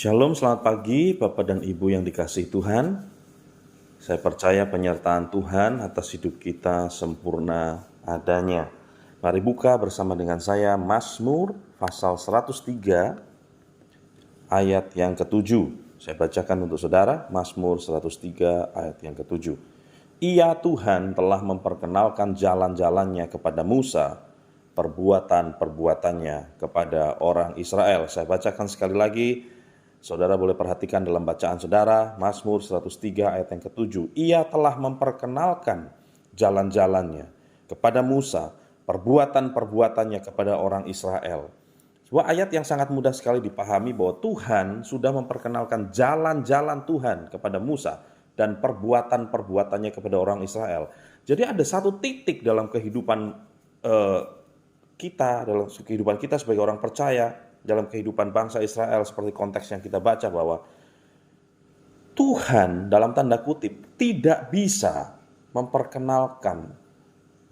Shalom, selamat pagi Bapak dan Ibu yang dikasihi Tuhan. Saya percaya penyertaan Tuhan atas hidup kita sempurna adanya. Mari buka bersama dengan saya Mazmur pasal 103 ayat yang ke-7. Saya bacakan untuk saudara, Mazmur 103 ayat yang ke-7. Ia Tuhan telah memperkenalkan jalan-jalannya kepada Musa, perbuatan-perbuatannya kepada orang Israel. Saya bacakan sekali lagi. Saudara boleh perhatikan dalam bacaan saudara, Mazmur 103 ayat yang ke-7. Ia telah memperkenalkan jalan-jalannya kepada Musa, perbuatan-perbuatannya kepada orang Israel. Sebuah ayat yang sangat mudah sekali dipahami bahwa Tuhan sudah memperkenalkan jalan-jalan Tuhan kepada Musa dan perbuatan-perbuatannya kepada orang Israel. Jadi ada satu titik dalam kehidupan kita sebagai orang percaya, dalam kehidupan bangsa Israel seperti konteks yang kita baca, bahwa Tuhan dalam tanda kutip tidak bisa memperkenalkan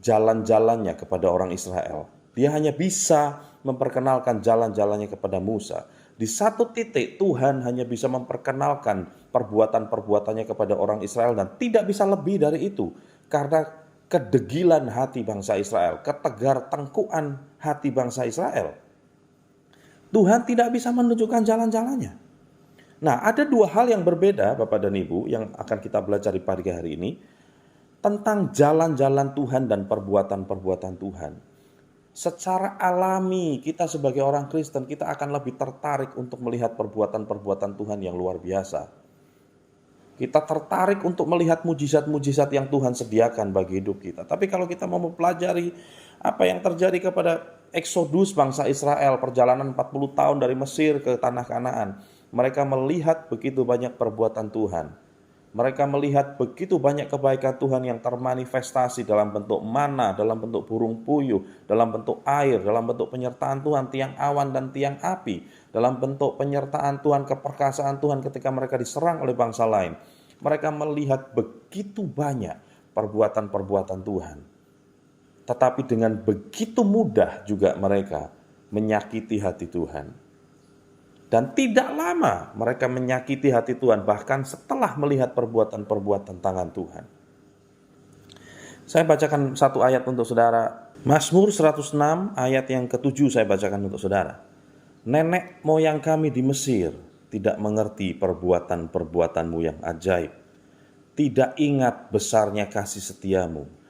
jalan-jalannya kepada orang Israel. Dia hanya bisa memperkenalkan jalan-jalannya kepada Musa. Di satu titik Tuhan hanya bisa memperkenalkan perbuatan-perbuatannya kepada orang Israel dan tidak bisa lebih dari itu. Karena kedegilan hati bangsa Israel, ketegar tengkuan hati bangsa Israel, Tuhan tidak bisa menunjukkan jalan-jalannya. Nah, ada dua hal yang berbeda Bapak dan Ibu yang akan kita belajar di pagi hari ini tentang jalan-jalan Tuhan dan perbuatan-perbuatan Tuhan. Secara alami kita sebagai orang Kristen, kita akan lebih tertarik untuk melihat perbuatan-perbuatan Tuhan yang luar biasa. Kita tertarik untuk melihat mujizat-mujizat yang Tuhan sediakan bagi hidup kita. Tapi kalau kita mau mempelajari apa yang terjadi kepada Eksodus bangsa Israel, perjalanan 40 tahun dari Mesir ke tanah Kanaan, mereka melihat begitu banyak perbuatan Tuhan. Mereka melihat begitu banyak kebaikan Tuhan yang termanifestasi dalam bentuk mana, dalam bentuk burung puyuh, dalam bentuk air, dalam bentuk penyertaan Tuhan, tiang awan dan tiang api, dalam bentuk penyertaan Tuhan, keperkasaan Tuhan ketika mereka diserang oleh bangsa lain. Mereka melihat begitu banyak perbuatan-perbuatan Tuhan. Tetapi dengan begitu mudah juga mereka menyakiti hati Tuhan. Dan tidak lama mereka menyakiti hati Tuhan bahkan setelah melihat perbuatan-perbuatan tangan Tuhan. Saya bacakan satu ayat untuk saudara. Mazmur 106 ayat yang ke-7 saya bacakan untuk saudara. Nenek moyang kami di Mesir tidak mengerti perbuatan-perbuatanmu yang ajaib. Tidak ingat besarnya kasih setiamu.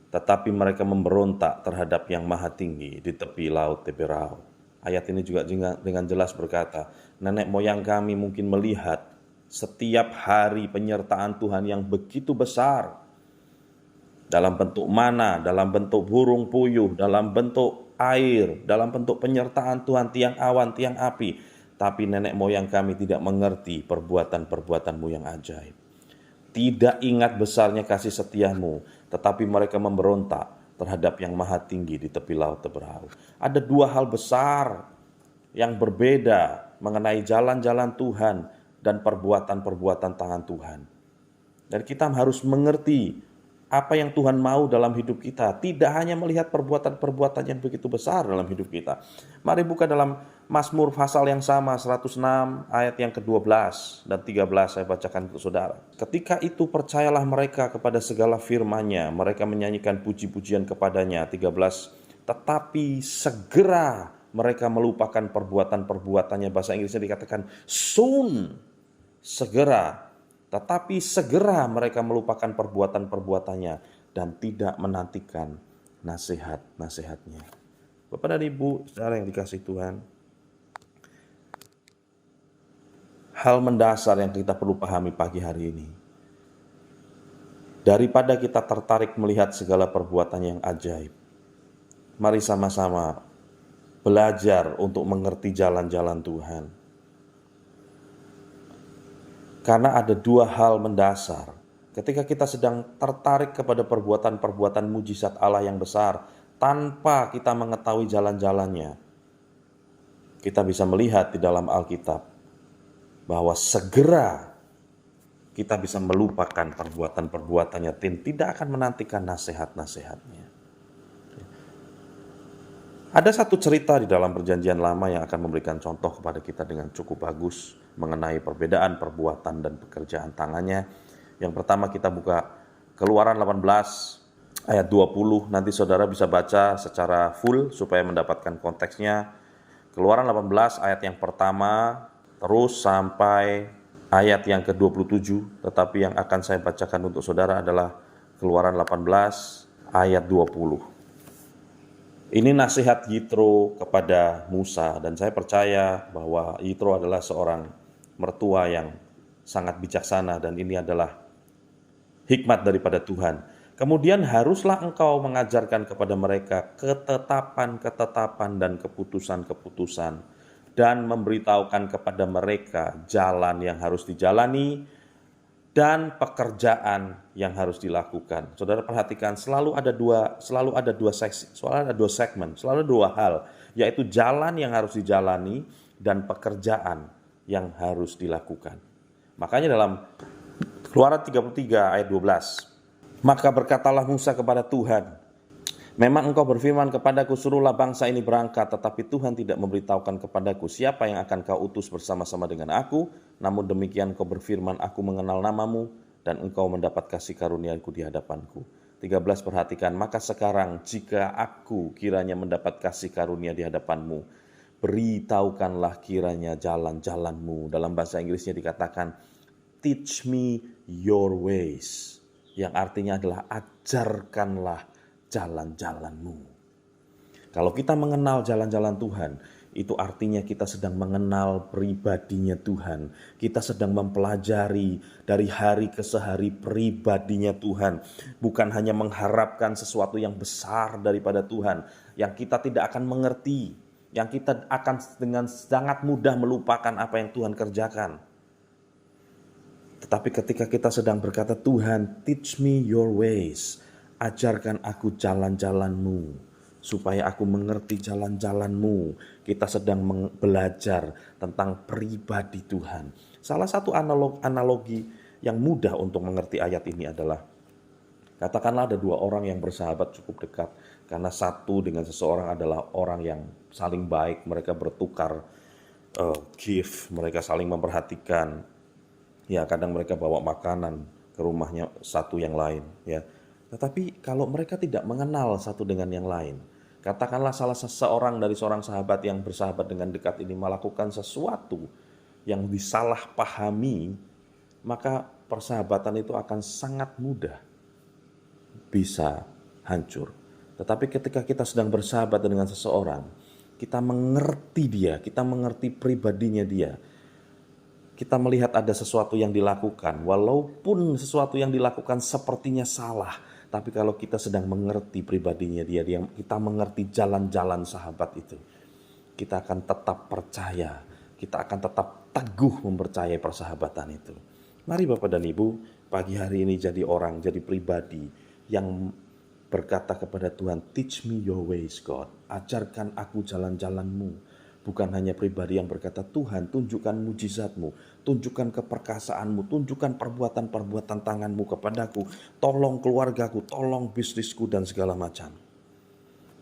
Tetapi mereka memberontak terhadap yang maha tinggi di tepi laut Teberau. Ayat ini juga dengan jelas berkata, nenek moyang kami mungkin melihat setiap hari penyertaan Tuhan yang begitu besar. Dalam bentuk mana, dalam bentuk burung puyuh, dalam bentuk air, dalam bentuk penyertaan Tuhan, tiang awan, tiang api. Tapi nenek moyang kami tidak mengerti perbuatan-perbuatanmu yang ajaib. Tidak ingat besarnya kasih setiamu, tetapi mereka memberontak terhadap yang maha tinggi di tepi laut Teberau. Ada dua hal besar yang berbeda mengenai jalan-jalan Tuhan dan perbuatan-perbuatan tangan Tuhan. Dan kita harus mengerti apa yang Tuhan mau dalam hidup kita. Tidak hanya melihat perbuatan-perbuatan yang begitu besar dalam hidup kita. Mari buka dalam Mazmur pasal yang sama, 106 ayat yang ke-12 dan 13 saya bacakan untuk saudara. Ketika itu percayalah mereka kepada segala firman-Nya, mereka menyanyikan puji-pujian kepadanya. 13, tetapi segera mereka melupakan perbuatan-perbuatannya. Bahasa Inggrisnya dikatakan soon, segera. Tetapi segera mereka melupakan perbuatan-perbuatannya dan tidak menantikan nasihat-nasihatnya. Bapak dan Ibu, saudara yang dikasihi Tuhan, hal mendasar yang kita perlu pahami pagi hari ini, daripada kita tertarik melihat segala perbuatan yang ajaib, mari sama-sama belajar untuk mengerti jalan-jalan Tuhan. Karena ada dua hal mendasar. Ketika kita sedang tertarik kepada perbuatan-perbuatan mujizat Allah yang besar, tanpa kita mengetahui jalan-jalannya, kita bisa melihat di dalam Alkitab bahwa segera kita bisa melupakan perbuatan-perbuatannya dan tidak akan menantikan nasihat-nasihatnya. Ada satu cerita di dalam Perjanjian Lama yang akan memberikan contoh kepada kita dengan cukup bagus mengenai perbedaan perbuatan dan pekerjaan tangannya. Yang pertama kita buka Keluaran 18 ayat 20. Nanti saudara bisa baca secara full supaya mendapatkan konteksnya. Keluaran 18 ayat yang pertama terus sampai ayat yang ke-27. Tetapi yang akan saya bacakan untuk saudara adalah Keluaran 18 ayat 20. Ini nasihat Yitro kepada Musa, dan saya percaya bahwa Yitro adalah seorang mertua yang sangat bijaksana, dan ini adalah hikmat daripada Tuhan. Kemudian haruslah engkau mengajarkan kepada mereka ketetapan-ketetapan dan keputusan-keputusan, dan memberitahukan kepada mereka jalan yang harus dijalani dan pekerjaan yang harus dilakukan. Saudara perhatikan, selalu ada dua seksi, selalu ada dua segmen, selalu ada dua hal, yaitu jalan yang harus dijalani dan pekerjaan yang harus dilakukan. Makanya dalam Keluaran 33 ayat 12, maka berkatalah Musa kepada Tuhan, memang engkau berfirman kepadaku, suruhlah bangsa ini berangkat, tetapi Tuhan tidak memberitahukan kepadaku siapa yang akan kau utus bersama-sama dengan aku. Namun demikian kau berfirman, aku mengenal namamu, dan engkau mendapat kasih karuniaku di hadapanku. 13, perhatikan, maka sekarang jika aku kiranya mendapat kasih karunia di hadapanmu, beritahukanlah kiranya jalan-jalanmu. Dalam bahasa Inggrisnya dikatakan, teach me your ways, yang artinya adalah ajarkanlah jalan-jalanmu. Kalau kita mengenal jalan-jalan Tuhan, itu artinya kita sedang mengenal pribadinya Tuhan. Kita sedang mempelajari dari hari ke hari pribadinya Tuhan. Bukan hanya mengharapkan sesuatu yang besar daripada Tuhan, yang kita tidak akan mengerti, yang kita akan dengan sangat mudah melupakan apa yang Tuhan kerjakan. Tetapi ketika kita sedang berkata, Tuhan, teach me your ways, ajarkan aku jalan-jalanmu, supaya aku mengerti jalan-jalanmu. Kita sedang belajar tentang pribadi Tuhan. Salah satu analogi yang mudah untuk mengerti ayat ini adalah, katakanlah ada dua orang yang bersahabat cukup dekat, karena satu dengan seseorang adalah orang yang saling baik, mereka bertukar gift, mereka saling memperhatikan. Ya, kadang mereka bawa makanan ke rumahnya satu yang lain, ya. Tetapi kalau mereka tidak mengenal satu dengan yang lain, katakanlah salah seseorang dari seorang sahabat yang bersahabat dengan dekat ini melakukan sesuatu yang disalahpahami, maka persahabatan itu akan sangat mudah bisa hancur. Tetapi ketika kita sedang bersahabat dengan seseorang, kita mengerti dia, kita mengerti pribadinya dia, kita melihat ada sesuatu yang dilakukan, walaupun sesuatu yang dilakukan sepertinya salah, tapi kalau kita sedang mengerti pribadinya dia, kita mengerti jalan-jalan sahabat itu, kita akan tetap percaya, kita akan tetap teguh mempercayai persahabatan itu. Mari Bapak dan Ibu, pagi hari ini jadi pribadi yang berkata kepada Tuhan, teach me your ways God, ajarkan aku jalan-jalanmu. Bukan hanya pribadi yang berkata, Tuhan tunjukkan mujizatmu, tunjukkan keperkasaanmu, tunjukkan perbuatan-perbuatan tanganmu kepadaku, tolong keluargaku, tolong bisnisku dan segala macam.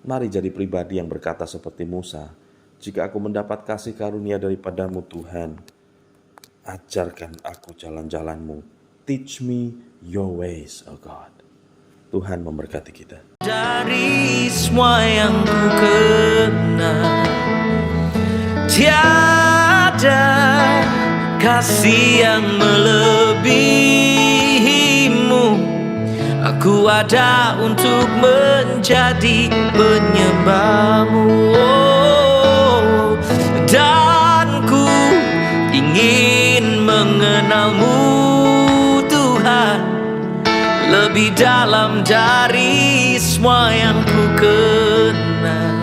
Mari jadi pribadi yang berkata seperti Musa, jika aku mendapat kasih karunia daripadamu Tuhan, ajarkan aku jalan-jalanmu, teach me your ways, oh God. Tuhan memberkati kita. Dari semua yang ku kenal, tiada kasih yang melebihimu. Aku ada untuk menjadi penyembahmu, dan ku ingin mengenalmu Tuhan, lebih dalam dari semua yang ku kenal.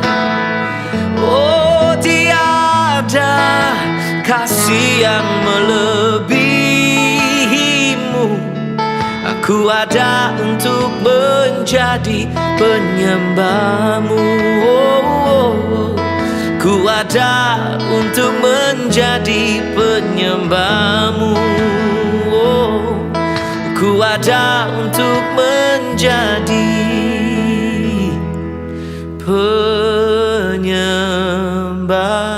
Oh, tiada kasih yang melebihimu. Aku ada untuk menjadi penyembahmu. Ku ada untuk menjadi penyembahmu. Ku ada untuk menjadi penyembahmu. menyembah.